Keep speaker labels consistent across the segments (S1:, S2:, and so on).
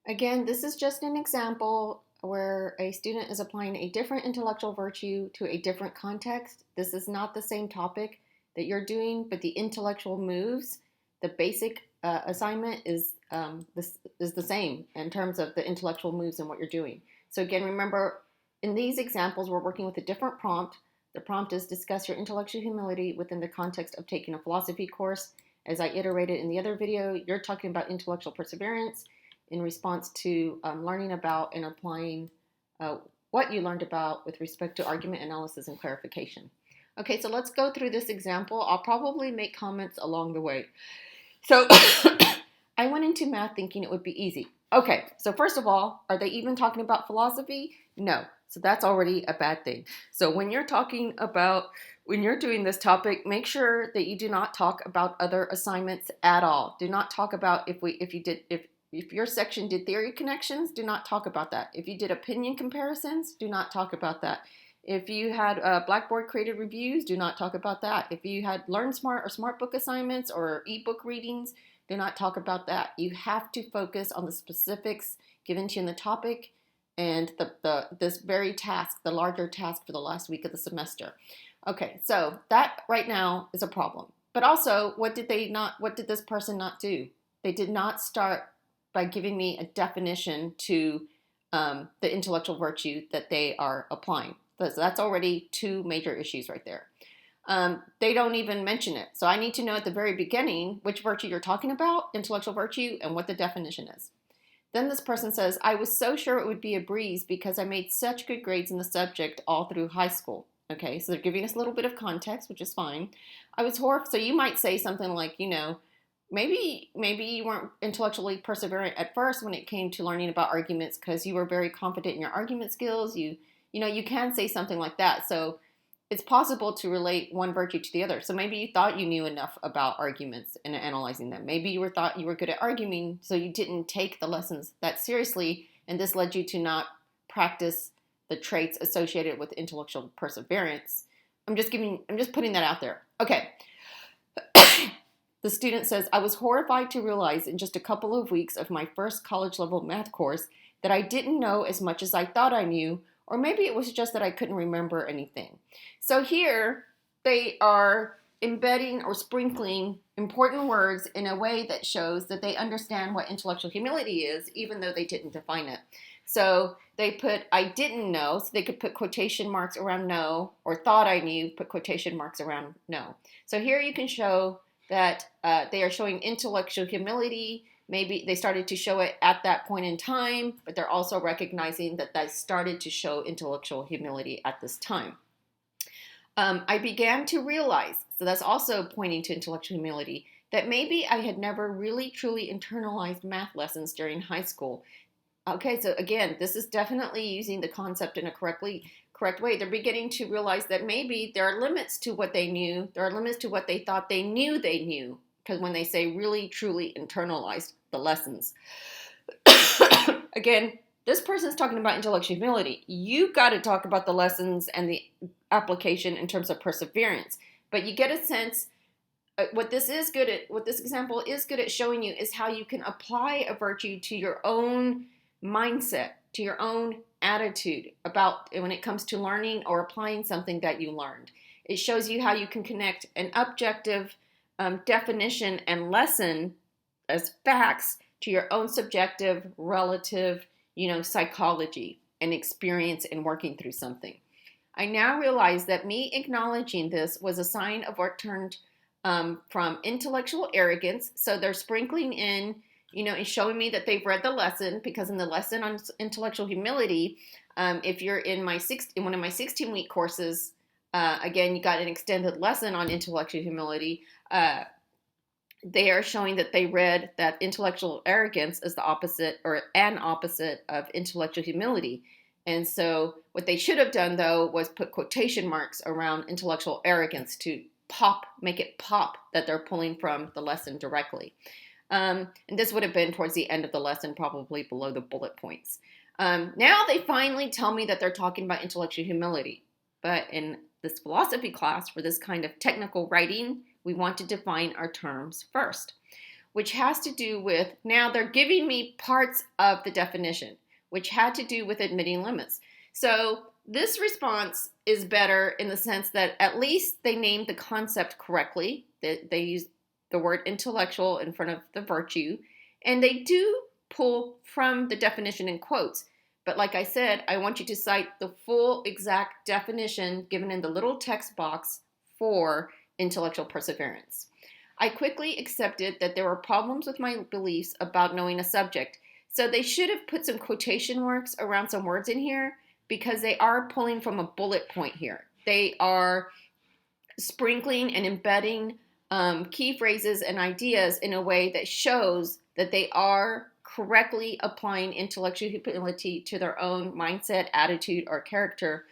S1: Again, this is just an example where a student is applying a different intellectual virtue to a different context. This is not the same topic that you're doing, but the intellectual moves, the basic assignment is the same in terms of the intellectual moves and what you're doing. So again, remember, in these examples, we're working with a different prompt. The prompt is discuss your intellectual humility within the context of taking a philosophy course. As I iterated in the other video, you're talking about intellectual perseverance in response to learning about and applying what you learned about with respect to argument analysis and clarification. Okay, so let's go through this example. I'll probably make comments along the way. So I went into math thinking it would be easy. Okay, so first of all, are they even talking about philosophy? No. So that's already a bad thing. So when you're doing this topic, make sure that you do not talk about other assignments at all. Do not talk about if your section did theory connections, do not talk about that. If you did opinion comparisons, do not talk about that. If you had Blackboard created reviews, do not talk about that. If you had Learn Smart or Smart Book assignments or ebook readings, do not talk about that. You have to focus on the specifics given to you in the topic and this very task, the larger task for the last week of the semester. Okay, so that right now is a problem. But also, what did this person not do? They did not start by giving me a definition to the intellectual virtue that they are applying. So that's already two major issues right there. They don't even mention it. So I need to know at the very beginning which virtue you're talking about, intellectual virtue, and what the definition is. Then this person says, I was so sure it would be a breeze because I made such good grades in the subject all through high school. Okay, so they're giving us a little bit of context, which is fine. I was horrified. So you might say something like, maybe you weren't intellectually perseverant at first when it came to learning about arguments because you were very confident in your argument skills. You can say something like that. So it's possible to relate one virtue to the other. So maybe you thought you knew enough about arguments and analyzing them. Maybe you thought you were good at arguing, so you didn't take the lessons that seriously, and this led you to not practice the traits associated with intellectual perseverance. I'm just putting that out there. Okay. The student says, I was horrified to realize in just a couple of weeks of my first college-level math course that I didn't know as much as I thought I knew, or maybe it was just that I couldn't remember anything. So here, they are embedding or sprinkling important words in a way that shows that they understand what intellectual humility is, even though they didn't define it. So they put, I didn't know, so they could put quotation marks around no, or thought I knew, put quotation marks around no. So here you can show that they are showing intellectual humility. Maybe they started to show it at that point in time, but they're also recognizing that they started to show intellectual humility at this time. I began to realize, so that's also pointing to intellectual humility, that maybe I had never really truly internalized math lessons during high school. Okay, so again, this is definitely using the concept in a correct way. They're beginning to realize that maybe there are limits to what they knew. There are limits to what they thought they knew, because when they say really, truly internalized the lessons. Again, this person is talking about intellectual humility. You got to talk about the lessons and the application in terms of perseverance. But you get a sense, what this example is good at showing you is how you can apply a virtue to your own mindset, to your own attitude about when it comes to learning or applying something that you learned. It shows you how you can connect an objective definition and lesson as facts to your own subjective, relative, psychology and experience in working through something. I now realize that me acknowledging this was a sign of what turned from intellectual arrogance. So they're sprinkling in, and showing me that they've read the lesson, because in the lesson on intellectual humility, if you're in one of my 16-week courses, again, you got an extended lesson on intellectual humility. They are showing that they read that intellectual arrogance is the opposite or an opposite of intellectual humility. And so what they should have done, though, was put quotation marks around intellectual arrogance to make it pop that they're pulling from the lesson directly. And this would have been towards the end of the lesson, probably below the bullet points. Now they finally tell me that they're talking about intellectual humility. But in this philosophy class, for this kind of technical writing, we want to define our terms first. which has to do with, now they're giving me parts of the definition, which had to do with admitting limits. So this response is better in the sense that at least they named the concept correctly. They used the word intellectual in front of the virtue, and they do pull from the definition in quotes. But like I said, I want you to cite the full exact definition given in the little text box for intellectual perseverance. I quickly accepted that there were problems with my beliefs about knowing a subject. So they should have put some quotation marks around some words in here because they are pulling from a bullet point here. They are sprinkling and embedding key phrases and ideas in a way that shows that they are correctly applying intellectual humility to their own mindset, attitude, or character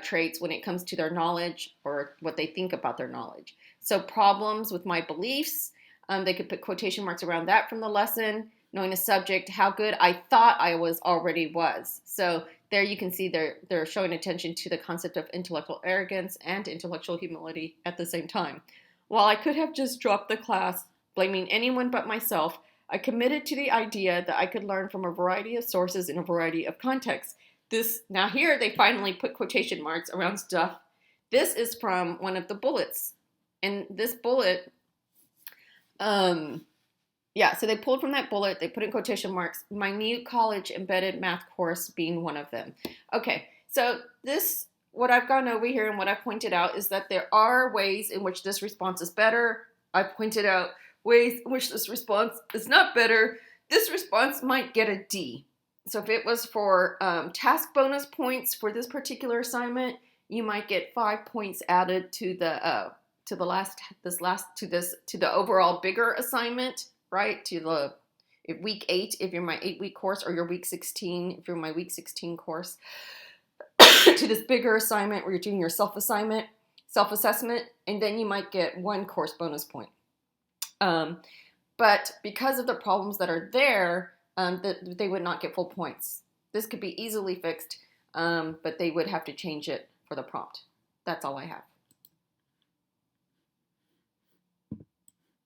S1: traits when it comes to their knowledge or what they think about their knowledge. So problems with my beliefs, they could put quotation marks around that from the lesson. Knowing a subject, how good I thought I already was. So there you can see they're showing attention to the concept of intellectual arrogance and intellectual humility at the same time. While I could have just dropped the class, blaming anyone but myself, I committed to the idea that I could learn from a variety of sources in a variety of contexts. Now here they finally put quotation marks around stuff. This is from one of the bullets. And this bullet, so they pulled from that bullet, they put in quotation marks, minute college embedded math course being one of them. Okay, so what I've gone over here and what I've pointed out is that there are ways in which this response is better. I've pointed out ways in which this response is not better. This response might get a D. So if it was for task bonus points for this particular assignment, you might get 5 points added to the overall bigger assignment, right? To the week 8 if you're my 8-week course, or your week 16 if you're my week 16 course, to this bigger assignment where you're doing your self-assessment, and then you might get 1 course bonus point. But because of the problems that are there, they would not get full points. This could be easily fixed, but they would have to change it for the prompt. That's all I have.